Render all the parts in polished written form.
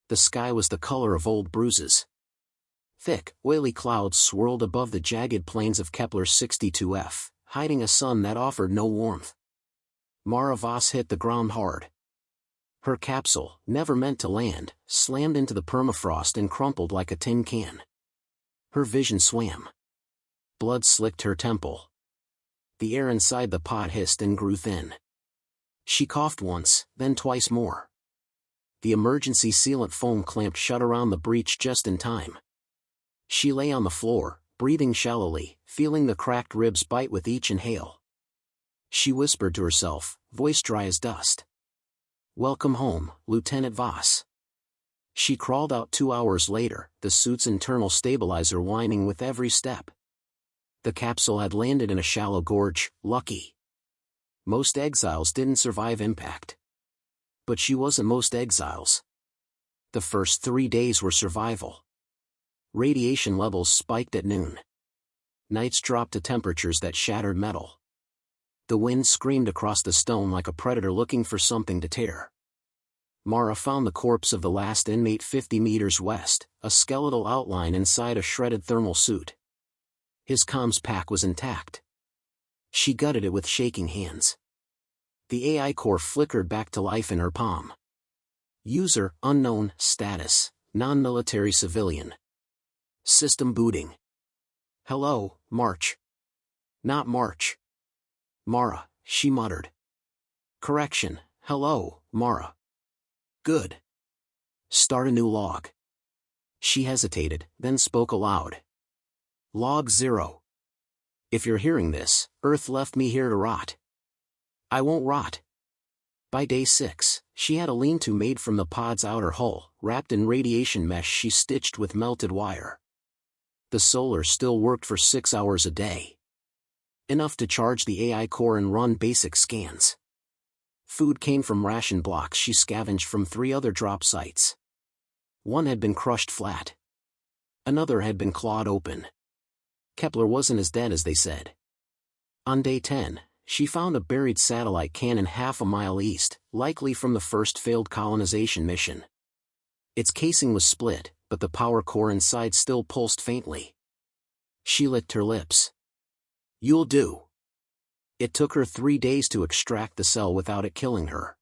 The sky was the color of old bruises. Thick, oily clouds swirled above the jagged plains of Kepler 62F, hiding a sun that offered no warmth. Mara Voss hit the ground hard. Her capsule, never meant to land, slammed into the permafrost and crumpled like a tin can. Her vision swam. Blood slicked her temple. The air inside the pod hissed and grew thin. She coughed once, then twice more. The emergency sealant foam clamped shut around the breach just in time. She lay on the floor, breathing shallowly, feeling the cracked ribs bite with each inhale. She whispered to herself, voice dry as dust. "Welcome home, Lieutenant Voss." She crawled out 2 hours later, the suit's internal stabilizer whining with every step. The capsule had landed in a shallow gorge, lucky. Most exiles didn't survive impact. But she wasn't most exiles. The first 3 days were survival. Radiation levels spiked at noon. Nights dropped to temperatures that shattered metal. The wind screamed across the stone like a predator looking for something to tear. Mara found the corpse of the last inmate 50 meters west, a skeletal outline inside a shredded thermal suit. His comms pack was intact. She gutted it with shaking hands. The AI core flickered back to life in her palm. User, unknown, status, non-military civilian. System booting. "Hello, March." "Not March." "Mara," she muttered. "Correction, hello, Mara." "Good. Start a new log." She hesitated, then spoke aloud. "Log 0. If you're hearing this, Earth left me here to rot. I won't rot." By day 6, she had a lean-to made from the pod's outer hull, wrapped in radiation mesh she stitched with melted wire. The solar still worked for 6 hours a day. Enough to charge the AI core and run basic scans. Food came from ration blocks she scavenged from 3 other drop sites. One had been crushed flat. Another had been clawed open. Kepler wasn't as dead as they said. On day 10, she found a buried satellite cannon half a mile east, likely from the first failed colonization mission. Its casing was split, but the power core inside still pulsed faintly. She licked her lips. "You'll do." It took her 3 days to extract the cell without it killing her.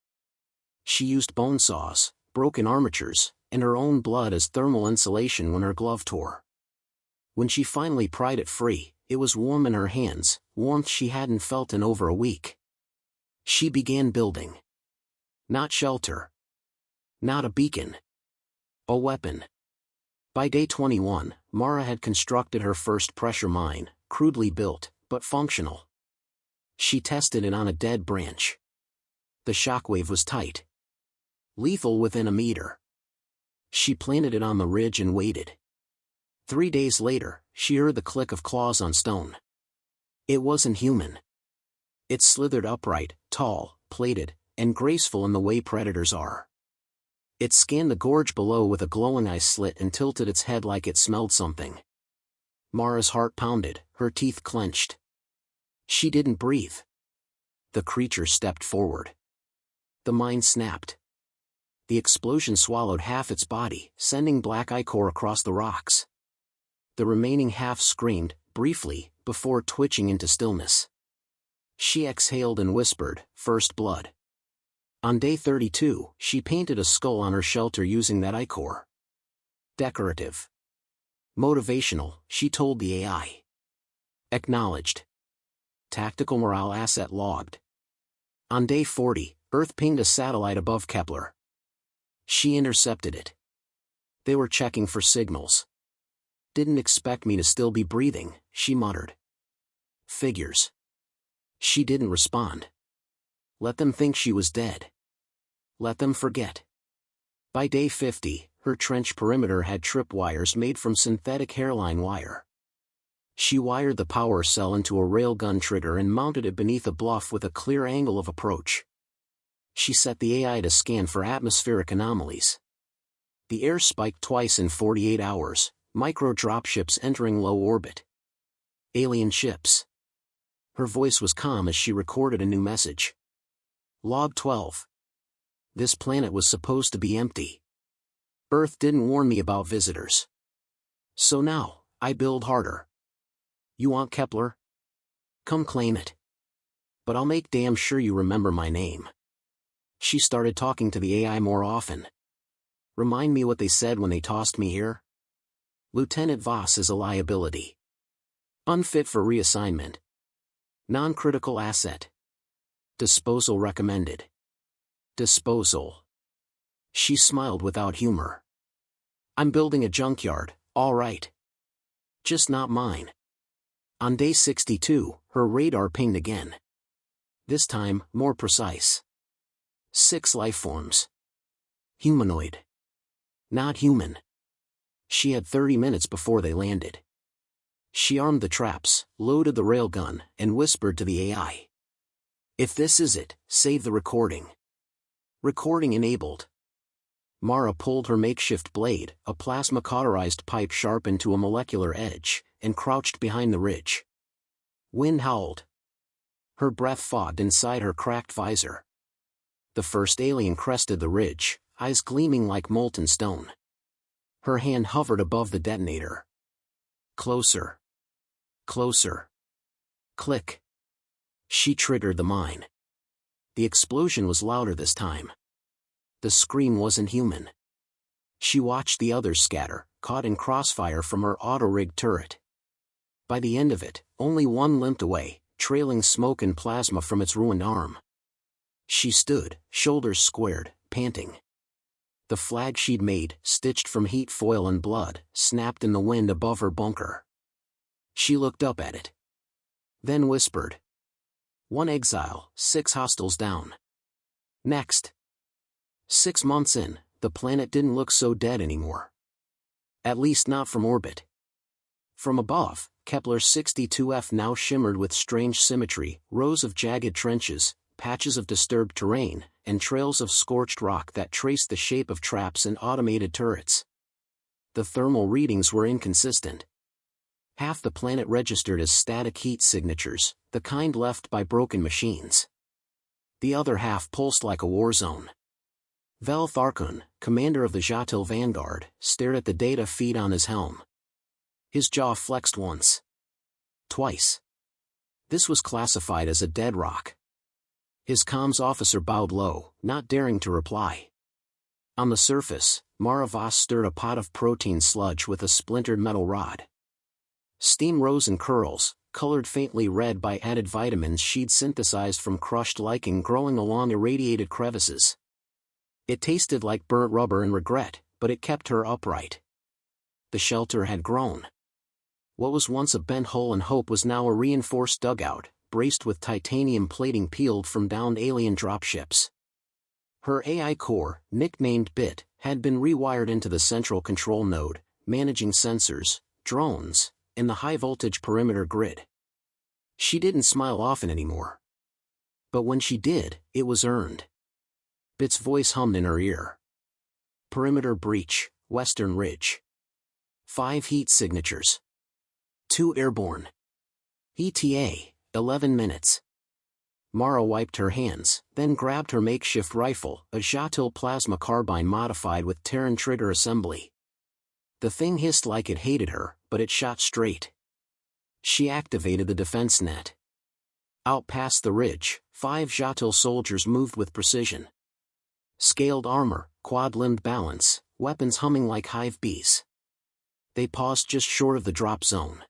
She used bone saws, broken armatures, and her own blood as thermal insulation when her glove tore. When she finally pried it free, it was warm in her hands, warmth she hadn't felt in over a week. She began building. Not shelter. Not a beacon. A weapon. By day 21, Mara had constructed her first pressure mine, crudely built, but functional. She tested it on a dead branch. The shockwave was tight. Lethal within a meter. She planted it on the ridge and waited. 3 days later, she heard the click of claws on stone. It wasn't human. It slithered upright, tall, plated, and graceful in the way predators are. It scanned the gorge below with a glowing eye slit and tilted its head like it smelled something. Mara's heart pounded, her teeth clenched. She didn't breathe. The creature stepped forward. The mine snapped. The explosion swallowed half its body, sending black ichor across the rocks. The remaining half screamed, briefly, before twitching into stillness. She exhaled and whispered, "First blood." On day 32, she painted a skull on her shelter using that ichor. Decorative. Motivational, she told the AI. Acknowledged. Tactical morale asset logged. On day 40, Earth pinged a satellite above Kepler. She intercepted it. They were checking for signals. "Didn't expect me to still be breathing," she muttered. "Figures." She didn't respond. Let them think she was dead. Let them forget. By day 50, her trench perimeter had tripwires made from synthetic hairline wire. She wired the power cell into a railgun trigger and mounted it beneath a bluff with a clear angle of approach. She set the AI to scan for atmospheric anomalies. The air spiked twice in 48 hours, micro dropships entering low orbit. Alien ships. Her voice was calm as she recorded a new message. Log 12. This planet was supposed to be empty. Earth didn't warn me about visitors. So now, I build harder. You want Kepler? Come claim it. But I'll make damn sure you remember my name. She started talking to the AI more often. Remind me what they said when they tossed me here? Lieutenant Voss is a liability. Unfit for reassignment. Non-critical asset. Disposal recommended. Disposal. She smiled without humor. I'm building a junkyard, all right. Just not mine. On day 62, her radar pinged again. This time, more precise. 6 life forms. Humanoid. Not human. She had 30 minutes before they landed. She armed the traps, loaded the railgun, and whispered to the AI. If this is it, save the recording. Recording enabled. Mara pulled her makeshift blade, a plasma-cauterized pipe sharpened to a molecular edge, and crouched behind the ridge. Wind howled. Her breath fogged inside her cracked visor. The first alien crested the ridge, eyes gleaming like molten stone. Her hand hovered above the detonator. Closer. Closer. Click. She triggered the mine. The explosion was louder this time. The scream wasn't human. She watched the others scatter, caught in crossfire from her auto-rigged turret. By the end of it, only one limped away, trailing smoke and plasma from its ruined arm. She stood, shoulders squared, panting. The flag she'd made, stitched from heat foil and blood, snapped in the wind above her bunker. She looked up at it. Then whispered. 1 exile, 6 hostiles down. Next. 6 months in, the planet didn't look so dead anymore. At least not from orbit. From above, Kepler 62F now shimmered with strange symmetry, rows of jagged trenches, patches of disturbed terrain, and trails of scorched rock that traced the shape of traps and automated turrets. The thermal readings were inconsistent. Half the planet registered as static heat signatures, the kind left by broken machines. The other half pulsed like a war zone. Vel Tharkun, commander of the Jatil Vanguard, stared at the data feed on his helm. His jaw flexed once. Twice. This was classified as a dead rock. His comms officer bowed low, not daring to reply. On the surface, Mara Voss stirred a pot of protein sludge with a splintered metal rod. Steam rose in curls, colored faintly red by added vitamins she'd synthesized from crushed lichen growing along irradiated crevices. It tasted like burnt rubber and regret, but it kept her upright. The shelter had grown. What was once a bent hole in hope was now a reinforced dugout, braced with titanium plating peeled from downed alien dropships. Her AI core, nicknamed BIT, had been rewired into the central control node, managing sensors, drones, and the high-voltage perimeter grid. She didn't smile often anymore. But when she did, it was earned. BIT's voice hummed in her ear. Perimeter breach, Western Ridge. 5 heat signatures. 2 airborne. ETA, 11 minutes. Mara wiped her hands, then grabbed her makeshift rifle, a Jatil plasma carbine modified with Terran trigger assembly. The thing hissed like it hated her, but it shot straight. She activated the defense net. Out past the ridge, 5 Jatil soldiers moved with precision. Scaled armor, quad-limbed balance, weapons humming like hive bees. They paused just short of the drop zone.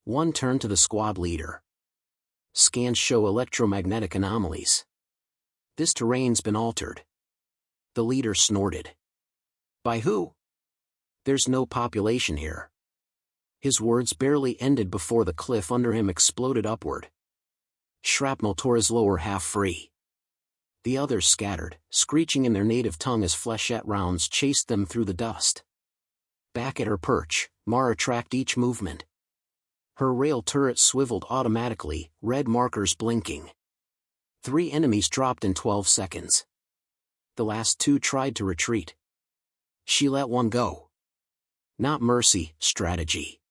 One turned to the squad leader. Scans show electromagnetic anomalies. This terrain's been altered. The leader snorted. By who? There's no population here. His words barely ended before the cliff under him exploded upward. Shrapnel tore his lower half free. The others scattered, screeching in their native tongue as flechette rounds chased them through the dust. Back at her perch, Mara tracked each movement. Her rail turret swiveled automatically, red markers blinking. 3 enemies dropped in 12 seconds. The last 2 tried to retreat. She let one go. Not mercy, strategy.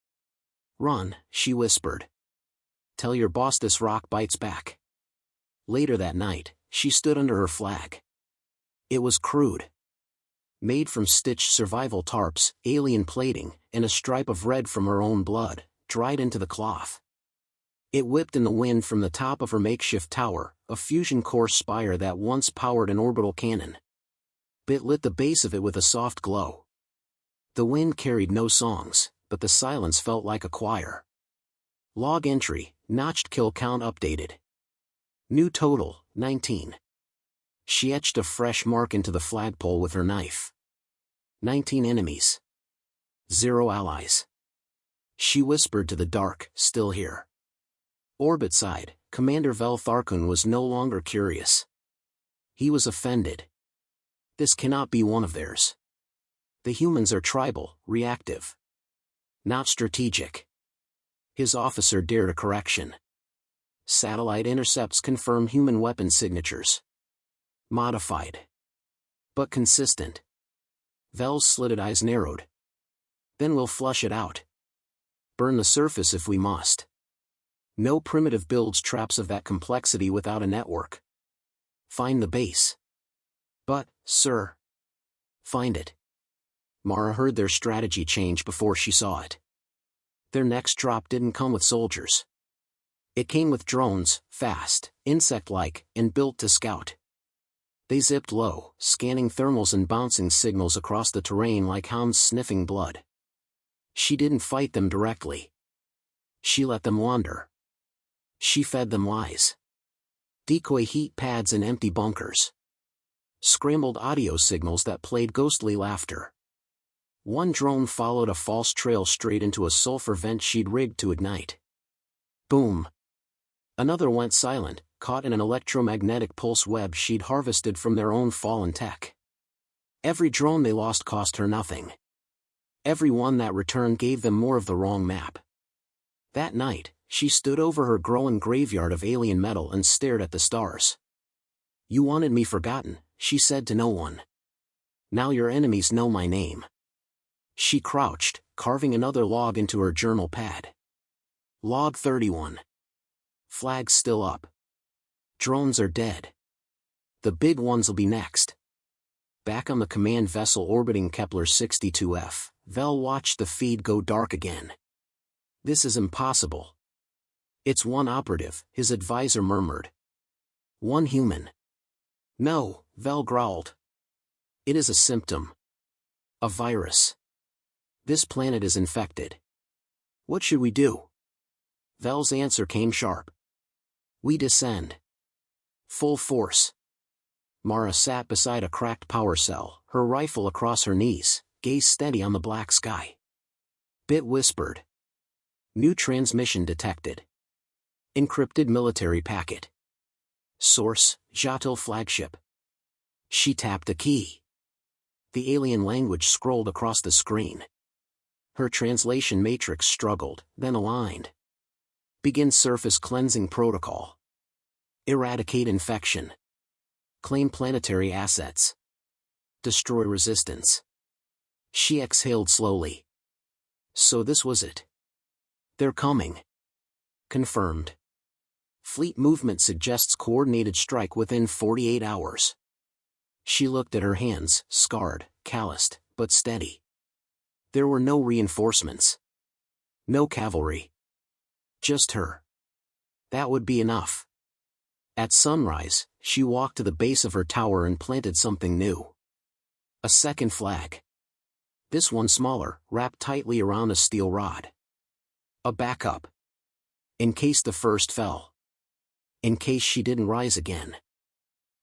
Run, she whispered. Tell your boss this rock bites back. Later that night, she stood under her flag. It was crude. Made from stitched survival tarps, alien plating, and a stripe of red from her own blood, dried into the cloth. It whipped in the wind from the top of her makeshift tower, a fusion core spire that once powered an orbital cannon. Bit lit the base of it with a soft glow. The wind carried no songs, but the silence felt like a choir. Log entry, notched kill count updated. New total, 19. She etched a fresh mark into the flagpole with her knife. 19 enemies. 0 allies. She whispered to the dark, still here. Orbit side, Commander Vel Tharkun was no longer curious. He was offended. This cannot be one of theirs. The humans are tribal, reactive. Not strategic. His officer dared a correction. Satellite intercepts confirm human weapon signatures. Modified. But consistent. Vel's slitted eyes narrowed. Then we'll flush it out. Burn the surface if we must. No primitive builds traps of that complexity without a network. Find the base. But, sir. Find it. Mara heard their strategy change before she saw it. Their next drop didn't come with soldiers. It came with drones, fast, insect-like, and built to scout. They zipped low, scanning thermals and bouncing signals across the terrain like hounds sniffing blood. She didn't fight them directly. She let them wander. She fed them lies. Decoy heat pads and empty bunkers. Scrambled audio signals that played ghostly laughter. One drone followed a false trail straight into a sulfur vent she'd rigged to ignite. Boom. Another went silent, caught in an electromagnetic pulse web she'd harvested from their own fallen tech. Every drone they lost cost her nothing. Every one that returned gave them more of the wrong map. That night, she stood over her growing graveyard of alien metal and stared at the stars. You wanted me forgotten, she said to no one. Now your enemies know my name. She crouched, carving another log into her journal pad. Log 31. Flag still up. Drones are dead. The big ones'll be next. Back on the command vessel orbiting Kepler 62F, Vel watched the feed go dark again. This is impossible. It's one operative, his advisor murmured. One human. No, Vel growled. It is a symptom. A virus. This planet is infected. What should we do? Vel's answer came sharp. We descend. Full force. Mara sat beside a cracked power cell, her rifle across her knees, gaze steady on the black sky. Bit whispered. New transmission detected. Encrypted military packet. Source, Jatil flagship. She tapped a key. The alien language scrolled across the screen. Her translation matrix struggled, then aligned. Begin surface cleansing protocol. Eradicate infection. Claim planetary assets. Destroy resistance. She exhaled slowly. So this was it. They're coming. Confirmed. Fleet movement suggests coordinated strike within 48 hours. She looked at her hands, scarred, calloused, but steady. There were no reinforcements. No cavalry. Just her. That would be enough. At sunrise, she walked to the base of her tower and planted something new. A second flag. This one smaller, wrapped tightly around a steel rod. A backup. In case the first fell. In case she didn't rise again.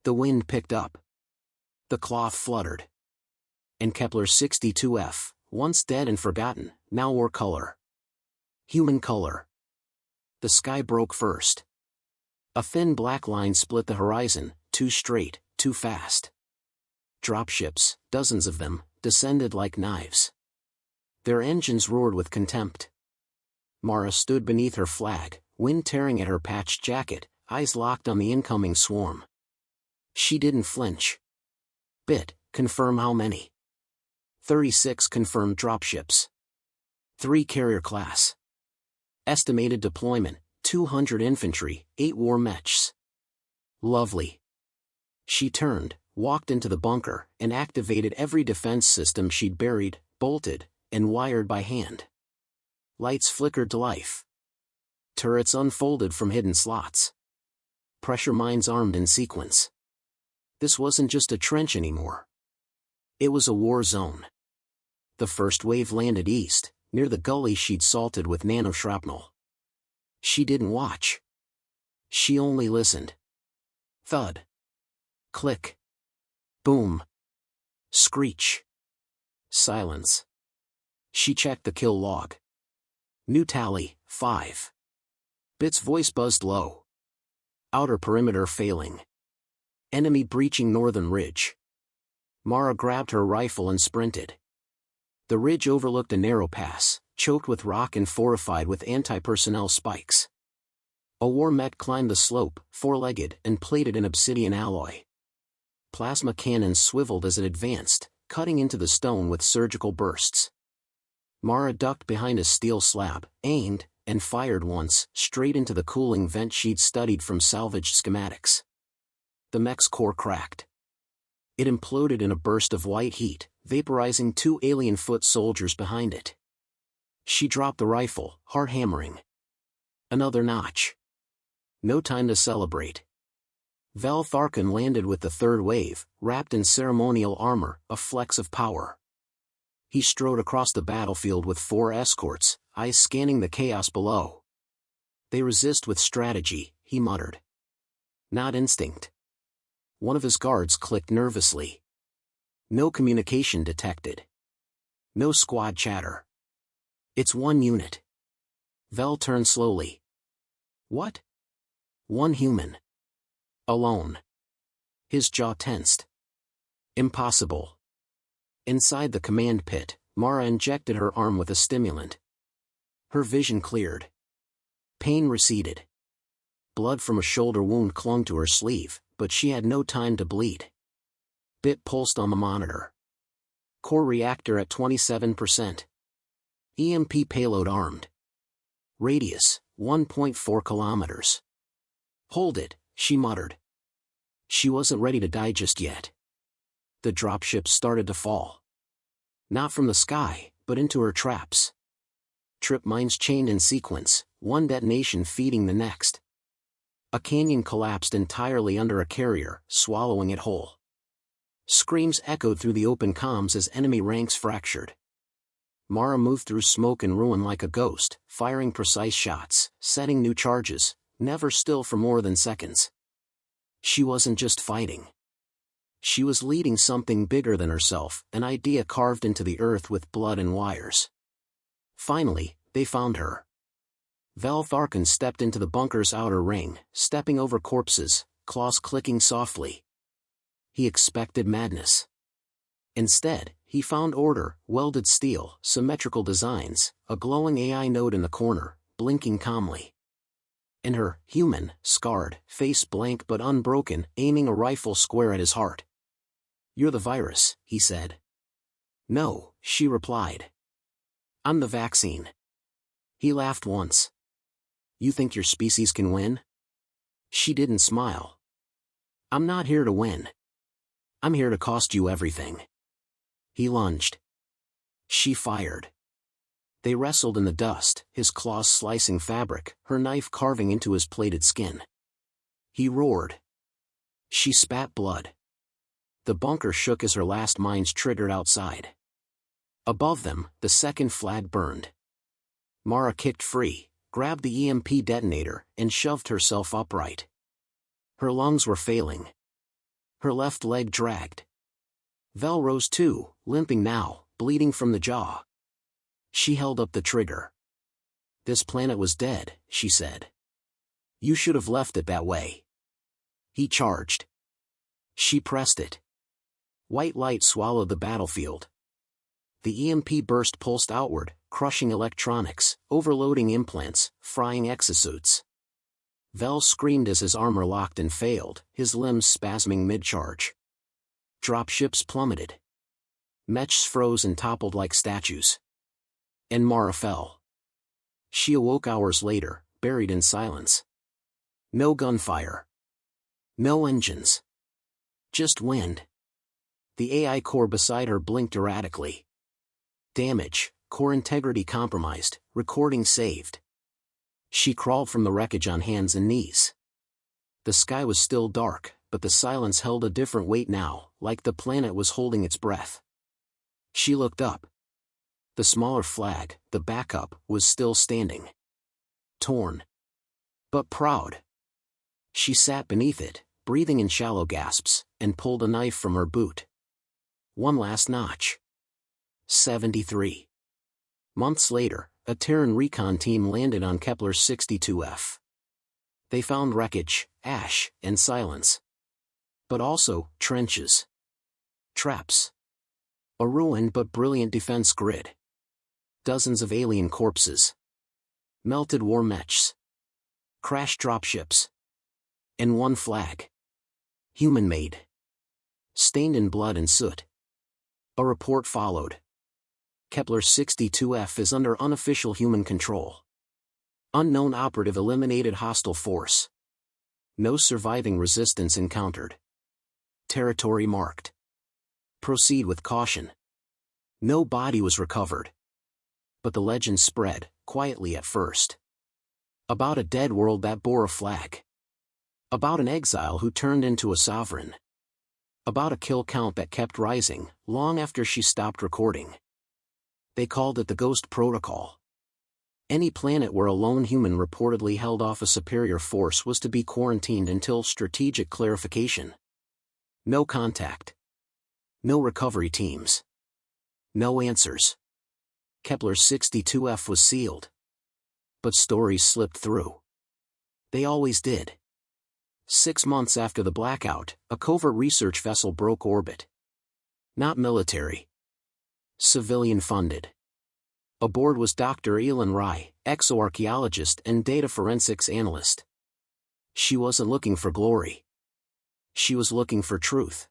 The wind picked up. The cloth fluttered. And Kepler 62F, once dead and forgotten, now wore color. Human color. The sky broke first. A thin black line split the horizon, too straight, too fast. Dropships, dozens of them, descended like knives. Their engines roared with contempt. Mara stood beneath her flag, wind tearing at her patched jacket, eyes locked on the incoming swarm. She didn't flinch. Bit, confirm how many? 36 confirmed dropships. 3 carrier class. Estimated deployment, 200 infantry, 8 war mechs. Lovely. She turned, walked into the bunker, and activated every defense system she'd buried, bolted, and wired by hand. Lights flickered to life. Turrets unfolded from hidden slots. Pressure mines armed in sequence. This wasn't just a trench anymore. It was a war zone. The first wave landed east, near the gully she'd salted with nano-shrapnel. She didn't watch. She only listened. Thud. Click. Boom. Screech. Silence. She checked the kill log. New tally, 5. Bit's voice buzzed low. Outer perimeter failing. Enemy breaching northern ridge. Mara grabbed her rifle and sprinted. The ridge overlooked a narrow pass, choked with rock and fortified with anti-personnel spikes. A war mech climbed the slope, four-legged and plated in obsidian alloy. Plasma cannons swiveled as it advanced, cutting into the stone with surgical bursts. Mara ducked behind a steel slab, aimed, and fired once, straight into the cooling vent she'd studied from salvaged schematics. The mech's core cracked. It imploded in a burst of white heat, vaporizing 2 alien foot soldiers behind it. She dropped the rifle, heart hammering. Another notch. No time to celebrate. Vel Tharkin landed with the third wave, wrapped in ceremonial armor, a flex of power. He strode across the battlefield with 4 escorts, eyes scanning the chaos below. They resist with strategy, he muttered. Not instinct. One of his guards clicked nervously. No communication detected. No squad chatter. It's 1 unit. Vel turned slowly. What? 1 human. Alone. His jaw tensed. Impossible. Inside the command pit, Mara injected her arm with a stimulant. Her vision cleared. Pain receded. Blood from a shoulder wound clung to her sleeve, but she had no time to bleed. Bit pulsed on the monitor. Core reactor at 27%. EMP payload armed. Radius, 1.4 kilometers. Hold it, she muttered. She wasn't ready to die just yet. The dropships started to fall. Not from the sky, but into her traps. Trip mines chained in sequence, one detonation feeding the next. A canyon collapsed entirely under a carrier, swallowing it whole. Screams echoed through the open comms as enemy ranks fractured. Mara moved through smoke and ruin like a ghost, firing precise shots, setting new charges, never still for more than seconds. She wasn't just fighting. She was leading something bigger than herself, an idea carved into the earth with blood and wires. Finally, they found her. Vel Tharkin stepped into the bunker's outer ring, stepping over corpses, claws clicking softly. He expected madness. Instead, he found order, welded steel, symmetrical designs, a glowing AI node in the corner, blinking calmly. And her, human, scarred, face blank but unbroken, aiming a rifle square at his heart. "You're the virus," he said. "No," she replied. "I'm the vaccine." He laughed once. "You think your species can win?" She didn't smile. "I'm not here to win. I'm here to cost you everything." He lunged. She fired. They wrestled in the dust, his claws slicing fabric, her knife carving into his plated skin. He roared. She spat blood. The bunker shook as her last mines triggered outside. Above them, the second flag burned. Mara kicked free, grabbed the EMP detonator, and shoved herself upright. Her lungs were failing. Her left leg dragged. Vel rose too, limping now, bleeding from the jaw. She held up the trigger. "This planet was dead," she said. "You should have left it that way." He charged. She pressed it. White light swallowed the battlefield. The EMP burst pulsed outward, crushing electronics, overloading implants, frying exosuits. Vel screamed as his armor locked and failed, his limbs spasming mid-charge. Dropships plummeted. Mechs froze and toppled like statues. And Mara fell. She awoke hours later, buried in silence. No gunfire. No engines. Just wind. The AI core beside her blinked erratically. Damage, core integrity compromised, recording saved. She crawled from the wreckage on hands and knees. The sky was still dark, but the silence held a different weight now, like the planet was holding its breath. She looked up. The smaller flag, the backup, was still standing. Torn. But proud. She sat beneath it, breathing in shallow gasps, and pulled a knife from her boot. One last notch. 73. Months later, a Terran recon team landed on Kepler 62F. They found wreckage, ash, and silence. But also, trenches. Traps. A ruined but brilliant defense grid. Dozens of alien corpses. Melted war mechs. Crashed dropships. And one flag. Human-made. Stained in blood and soot. A report followed. Kepler 62F is under unofficial human control. Unknown operative eliminated hostile force. No surviving resistance encountered. Territory marked. Proceed with caution. No body was recovered. But the legend spread, quietly at first. About a dead world that bore a flag. About an exile who turned into a sovereign. About a kill count that kept rising, long after she stopped recording. They called it the Ghost Protocol. Any planet where a lone human reportedly held off a superior force was to be quarantined until strategic clarification. No contact. No recovery teams. No answers. Kepler 62F was sealed. But stories slipped through. They always did. 6 months after the blackout, a covert research vessel broke orbit. Not military. Civilian-funded. Aboard was Dr. Elin Rai, exoarchaeologist and data forensics analyst. She wasn't looking for glory. She was looking for truth.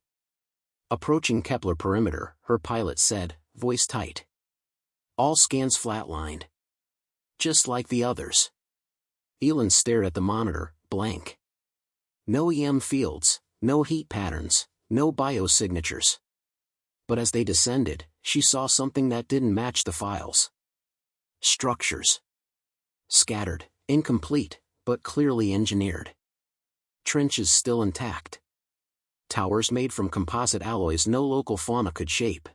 Approaching Kepler perimeter, her pilot said, voice tight. All scans flatlined. Just like the others. Elin stared at the monitor, blank. No EM fields, no heat patterns, no biosignatures. But as they descended, she saw something that didn't match the files. Structures. Scattered, incomplete, but clearly engineered. Trenches still intact. Towers made from composite alloys no local fauna could shape.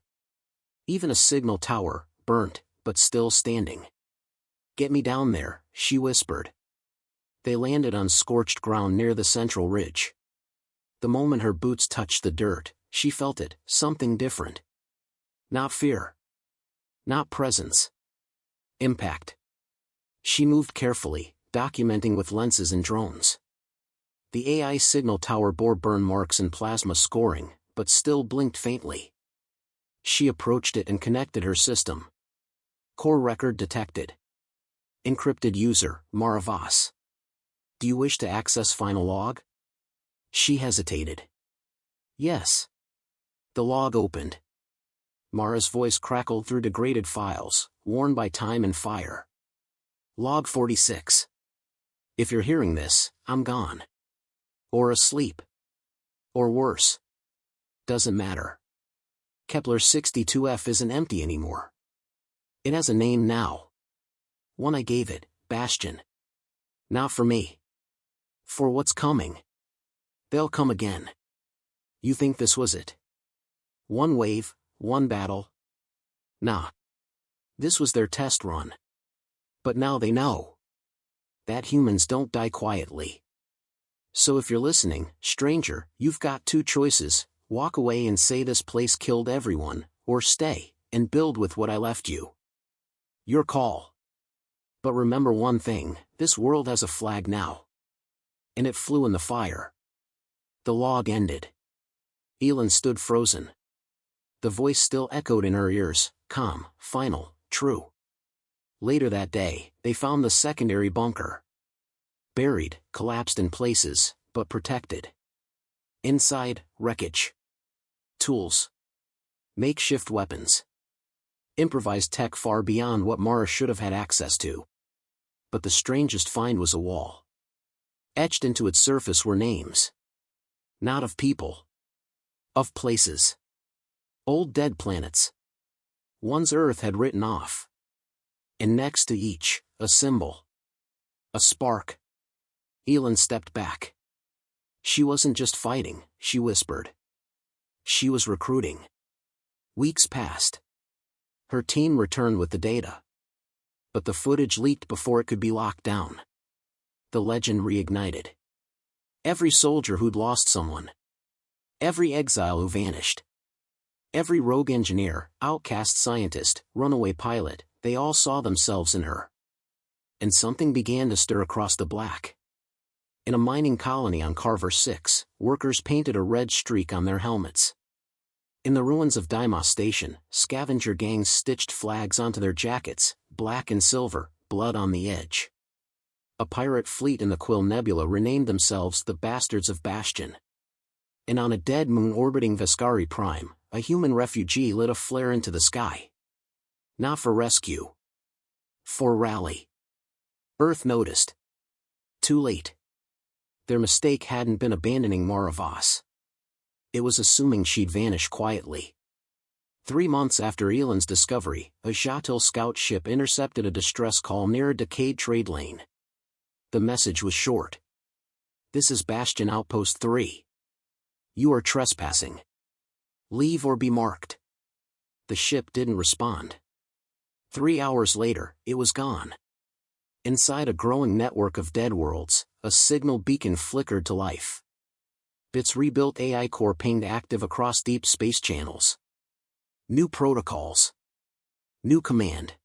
Even a signal tower, burnt, but still standing. Get me down there, she whispered. They landed on scorched ground near the central ridge. The moment her boots touched the dirt, she felt it, something different. Not fear. Not presence. Impact. She moved carefully, documenting with lenses and drones. The AI signal tower bore burn marks and plasma scoring, but still blinked faintly. She approached it and connected her system. Core record detected. Encrypted user, Mara Voss. Do you wish to access final log? She hesitated. Yes. The log opened. Mara's voice crackled through degraded files, worn by time and fire. Log 46. If you're hearing this, I'm gone. Or asleep. Or worse. Doesn't matter. Kepler 62F isn't empty anymore. It has a name now. One I gave it, Bastion. Not for me. For what's coming. They'll come again. You think this was it? One wave, one battle? Nah. This was their test run. But now they know. That humans don't die quietly. So if you're listening, stranger, you've got two choices: walk away and say this place killed everyone, or stay, and build with what I left you. Your call. But remember one thing, this world has a flag now. And it flew in the fire. The log ended. Elin stood frozen. The voice still echoed in her ears, calm, final, true. Later that day, they found the secondary bunker. Buried, collapsed in places, but protected. Inside, wreckage. Tools. Makeshift weapons. Improvised tech far beyond what Mara should have had access to. But the strangest find was a wall. Etched into its surface were names. Not of people. Of places. Old dead planets. One's Earth had written off. And next to each, a symbol. A spark. Elin stepped back. She wasn't just fighting, she whispered. She was recruiting. Weeks passed. Her team returned with the data. But the footage leaked before it could be locked down. The legend reignited. Every soldier who'd lost someone. Every exile who vanished. Every rogue engineer, outcast scientist, runaway pilot, they all saw themselves in her. And something began to stir across the black. In a mining colony on Carver 6, workers painted a red streak on their helmets. In the ruins of Dimos Station, scavenger gangs stitched flags onto their jackets, black and silver, blood on the edge. A pirate fleet in the Quill Nebula renamed themselves the Bastards of Bastion. And on a dead moon orbiting Vescari Prime, a human refugee lit a flare into the sky. Not for rescue. For rally. Earth noticed. Too late. Their mistake hadn't been abandoning Mara Voss. It was assuming she'd vanish quietly. 3 months after Elin's discovery, a Jatil scout ship intercepted a distress call near a decayed trade lane. The message was short. This is Bastion Outpost 3. You are trespassing. Leave or be marked. The ship didn't respond. 3 hours later, it was gone. Inside a growing network of dead worlds, a signal beacon flickered to life. Its rebuilt AI core pinged active across deep space channels. New protocols. New command.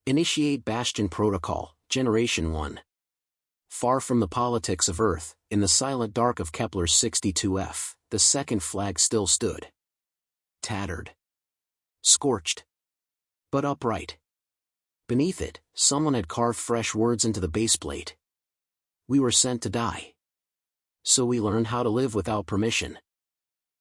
Initiate Bastion Protocol, Generation 1. Far from the politics of Earth, in the silent dark of Kepler's 62F, the second flag still stood. Tattered. Scorched. But upright. Beneath it, someone had carved fresh words into the baseplate. We were sent to die. So we learned how to live without permission.